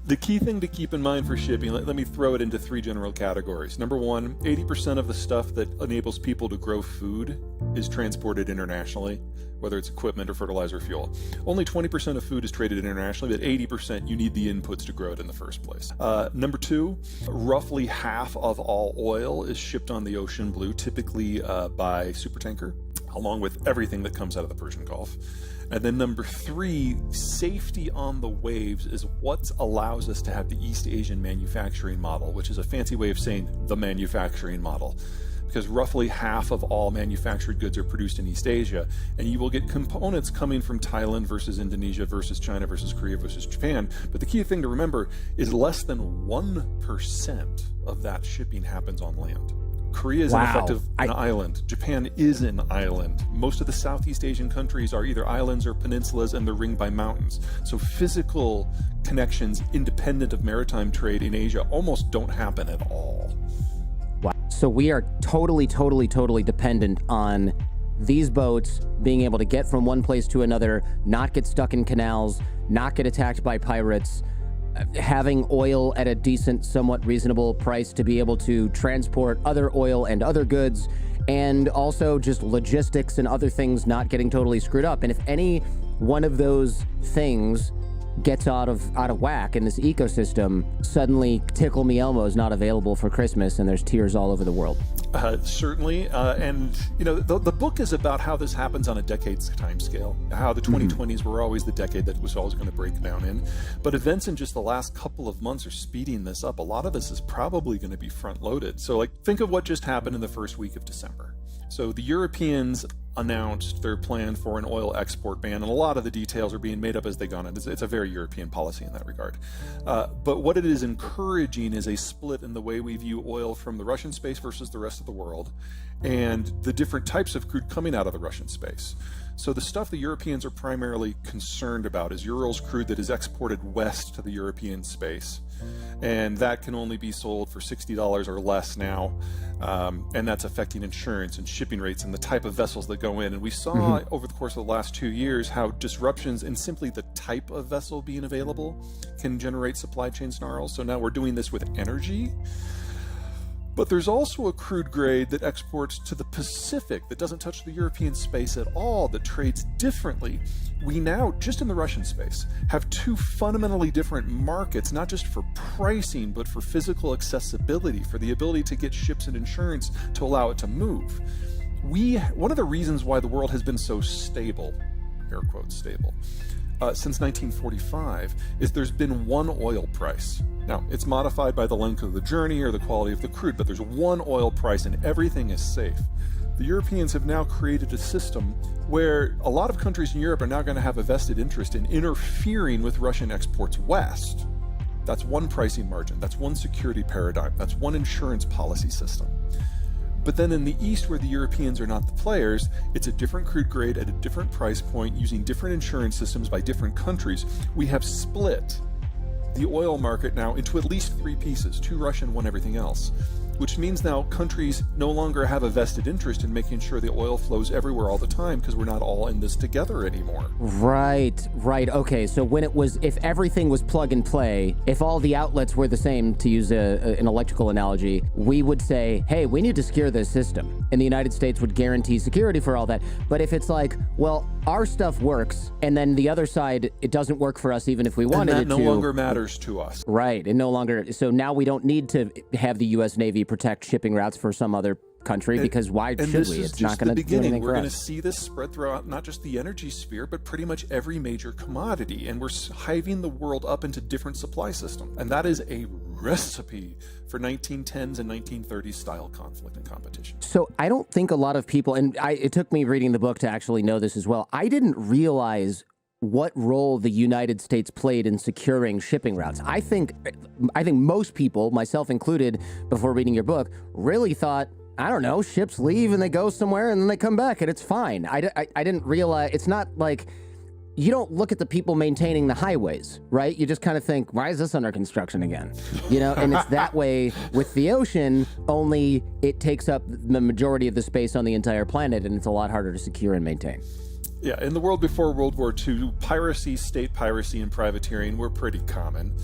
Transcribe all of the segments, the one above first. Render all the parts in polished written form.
The key thing to keep in mind for shipping, let me throw it into three general categories. Number one, 80% of the stuff that enables people to grow food is transported internationally, whether it's equipment or fertilizer or fuel. Only 20% of food is traded internationally, but 80% you need the inputs to grow it in the first place. Number two, roughly half of all oil is shipped on the ocean blue, typically by supertanker, along with everything that comes out of the Persian Gulf. And then number three, safety on the waves is what allows us to have the East Asian manufacturing model, which is a fancy way of saying the manufacturing model. Because roughly half of all manufactured goods are produced in East Asia, and you will get components coming from Thailand versus Indonesia versus China versus Korea versus Japan. But the key thing to remember is less than 1% of that shipping happens on land. Korea is in effect an island. Japan is an island. Most of the Southeast Asian countries are either islands or peninsulas, and they're ringed by mountains. So physical connections independent of maritime trade in Asia almost don't happen at all. Wow. So we are totally dependent on these boats being able to get from one place to another, not get stuck in canals, not get attacked by pirates, having oil at a decent, somewhat reasonable price to be able to transport other oil and other goods, and also just logistics and other things not getting totally screwed up. And if any one of those things gets out of whack in this ecosystem, suddenly Tickle Me Elmo is not available for Christmas, and there's tears all over the world. Certainly, and you know, the book is about how this happens on a decade's time scale, how the 2020s were always the decade that was always going to break down in, but events in just the last couple of months are speeding this up. A lot of this is probably going to be front-loaded. So like, think of what just happened in the first week of December. So the Europeans announced their plan for an oil export ban, and a lot of the details are being made up as they go on. It's a very European policy in that regard. But what it is encouraging is a split in the way we view oil from the Russian space versus the rest of the world, and the different types of crude coming out of the Russian space. So the stuff the Europeans are primarily concerned about is Urals crude that is exported west to the European space. And that can only be sold for $60 or less now. And that's affecting insurance and shipping rates and the type of vessels that go in. And we saw over the course of the last 2 years how disruptions in simply the type of vessel being available can generate supply chain snarls. So now we're doing this with energy. But there's also a crude grade that exports to the Pacific that doesn't touch the European space at all, that trades differently. We now, just in the Russian space, have two fundamentally different markets, not just for pricing, but for physical accessibility, for the ability to get ships and insurance to allow it to move. One of the reasons why the world has been so stable, air quotes stable, since 1945 is there's been one oil price. Now, it's modified by the length of the journey or the quality of the crude, but there's one oil price and everything is safe. The Europeans have now created a system where a lot of countries in Europe are now going to have a vested interest in interfering with Russian exports west. That's one pricing margin, that's one security paradigm, that's one insurance policy system. But then in the East, where the Europeans are not the players, it's a different crude grade at a different price point using different insurance systems by different countries. We have split the oil market now into at least three pieces, two Russian, one everything else, which means now countries no longer have a vested interest in making sure the oil flows everywhere all the time because we're not all in this together anymore. Right. Okay, so if everything was plug and play, if all the outlets were the same, to use an electrical analogy, we would say, hey, we need to secure this system. And the United States would guarantee security for all that. But if it's like, well, our stuff works, and then the other side, it doesn't work for us even if we wanted it to. And that no longer matters to us. Right, and no longer, so now we don't need to have the U.S. Navy protect shipping routes for some other country, because why should we? It's not going to do anything for us. We're going to see this spread throughout not just the energy sphere, but pretty much every major commodity, and we're hiving the world up into different supply systems. And that is a recipe for 1910s and 1930s style conflict and competition. So I don't think a lot of people, and it took me reading the book to actually know this as well, I didn't realize what role the United States played in securing shipping routes. I think most people, myself included, before reading your book, really thought, I don't know, ships leave and they go somewhere and then they come back and it's fine. I didn't realize, it's not like, you don't look at the people maintaining the highways, right? You just kind of think, why is this under construction again? You know, and it's that way with the ocean, only it takes up the majority of the space on the entire planet and it's a lot harder to secure and maintain. Yeah, in the world before World War II, piracy, state piracy, and privateering were pretty common.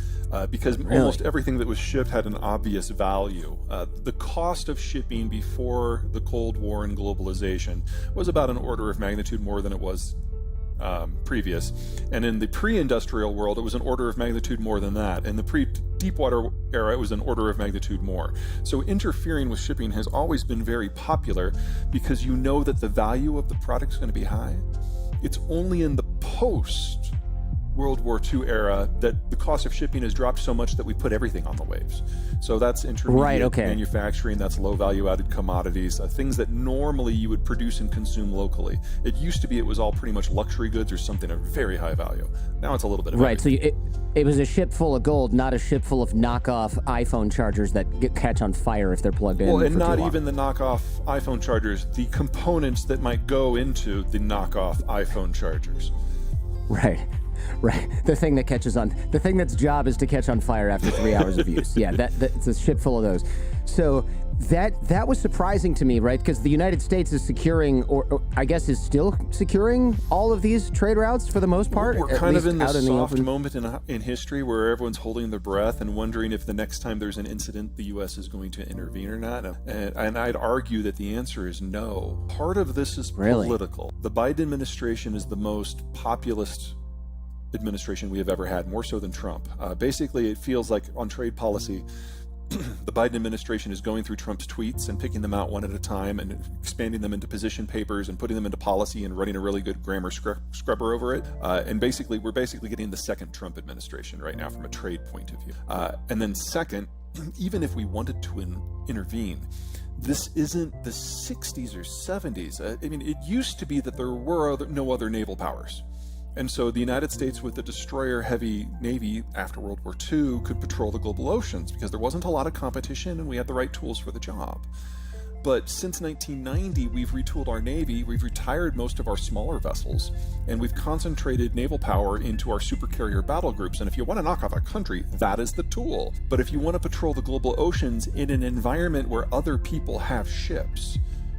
because almost everything that was shipped had an obvious value. The cost of shipping before the Cold War and globalization was about an order of magnitude more than it was previous. And in the pre-industrial world, it was an order of magnitude more than that. In the pre-deepwater era, it was an order of magnitude more. So interfering with shipping has always been very popular because you know that the value of the product is going to be high. It's only in the post World War II era that the cost of shipping has dropped so much that we put everything on the waves. So that's intermediate manufacturing, that's low value added commodities, things that normally you would produce and consume locally. It used to be it was all pretty much luxury goods or something of very high value. Now it's a little bit of everything. So it was a ship full of gold, not a ship full of knockoff iPhone chargers that catch on fire if they're plugged in. Well, and not even the knockoff iPhone chargers, the components that might go into the knockoff iPhone chargers. Right. The thing that catches on, the thing that's job is to catch on fire after 3 hours of use. Yeah, it's a ship full of those. So that was surprising to me, right? Because the United States is securing, or I guess is still securing all of these trade routes for the most part. We're kind of in this soft moment in history where everyone's holding their breath and wondering if the next time there's an incident, the U.S. is going to intervene or not. And I'd argue that the answer is no. Part of this is political. The Biden administration is the most populist administration we have ever had, more so than Trump. Basically, it feels like on trade policy, the Biden administration is going through Trump's tweets and picking them out one at a time and expanding them into position papers and putting them into policy and running a really good grammar scrubber over it. And we're basically getting the second Trump administration right now from a trade point of view. And then second, even if we wanted to intervene, this isn't the 60s or 70s. I mean, it used to be that there were no other naval powers. And so the United States, with the destroyer-heavy Navy after World War II, could patrol the global oceans because there wasn't a lot of competition and we had the right tools for the job. But since 1990, we've retooled our Navy, we've retired most of our smaller vessels, and we've concentrated naval power into our supercarrier battle groups. And if you want to knock off a country, that is the tool. But if you want to patrol the global oceans in an environment where other people have ships,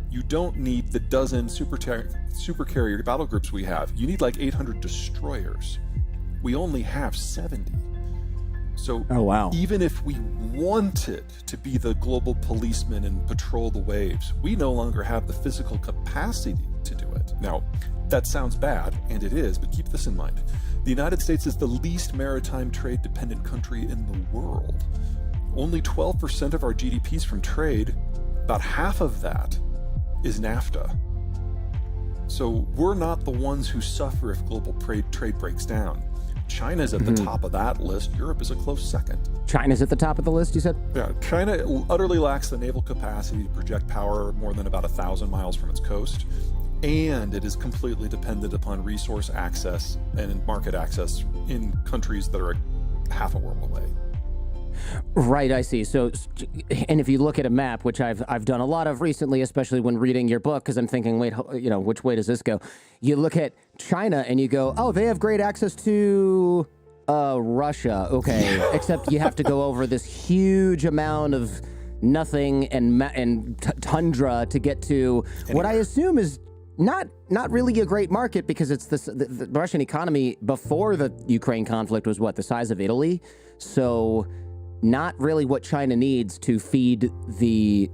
you don't need the dozen supercarrier battle groups we have. You need like 800 destroyers. We only have 70. So even if we wanted to be the global policeman and patrol the waves, we no longer have the physical capacity to do it. Now, that sounds bad, and it is, but keep this in mind. The United States is the least maritime trade-dependent country in the world. Only 12% of our GDP is from trade. About half of that is NAFTA. So we're not the ones who suffer if global trade breaks down. China's at the top of that list. Europe is a close second. China's at the top of the list, you said? Yeah, China utterly lacks the naval capacity to project power more than about 1,000 miles from its coast. And it is completely dependent upon resource access and market access in countries that are half a world away. Right, I see. So, and if you look at a map, which I've done a lot of recently, especially when reading your book, because I'm thinking, wait, which way does this go? You look at China and you go, oh, they have great access to Russia. Okay, except you have to go over this huge amount of nothing and tundra to get to what I assume is not really a great market, because it's the Russian economy before the Ukraine conflict was the size of Italy. So not really what China needs to feed the,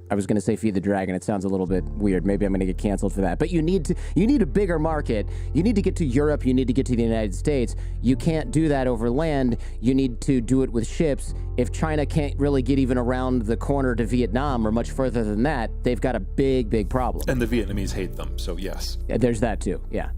I was going to say feed the dragon. It sounds a little bit weird. Maybe I'm going to get canceled for that. But you need a bigger market. You need to get to Europe. You need to get to the United States. You can't do that over land. You need to do it with ships. If China can't really get even around the corner to Vietnam or much further than that, they've got a big problem. And the Vietnamese hate them, so yes. Yeah, there's that too. Yeah,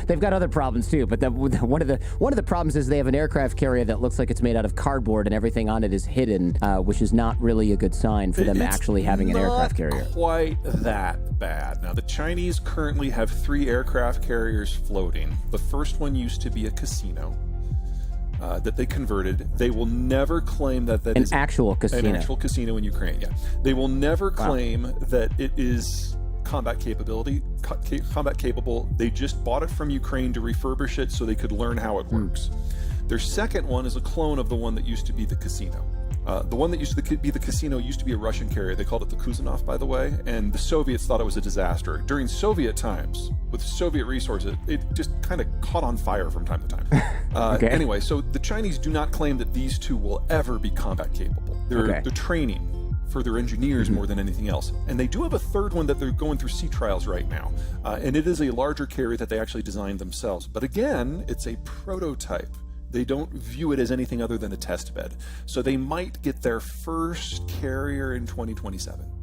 they've got other problems too. But one of the problems is they have an aircraft carrier that looks like it's made out of cardboard and everything on it is hidden, which is not really a good sign for them actually having an aircraft carrier. Not quite that bad. Now, the Chinese currently have 3 aircraft carriers floating. The first one used to be a casino that they converted. They will never claim that an is actual casino. An actual casino in Ukraine, yeah. They will never claim that it is combat capable. They just bought it from Ukraine to refurbish it so they could learn how it works. Their second one is a clone of the one that used to be the casino. The one that used to be the Casino used to be a Russian carrier. They called it the Kuzanov, by the way, and the Soviets thought it was a disaster. During Soviet times, with Soviet resources, it just kind of caught on fire from time to time. Anyway, so the Chinese do not claim that these two will ever be combat capable. They're training for their engineers more than anything else. And they do have a third one that they're going through sea trials right now. And it is a larger carrier that they actually designed themselves. But again, it's a prototype. They don't view it as anything other than a test bed. So they might get their first carrier in 2027.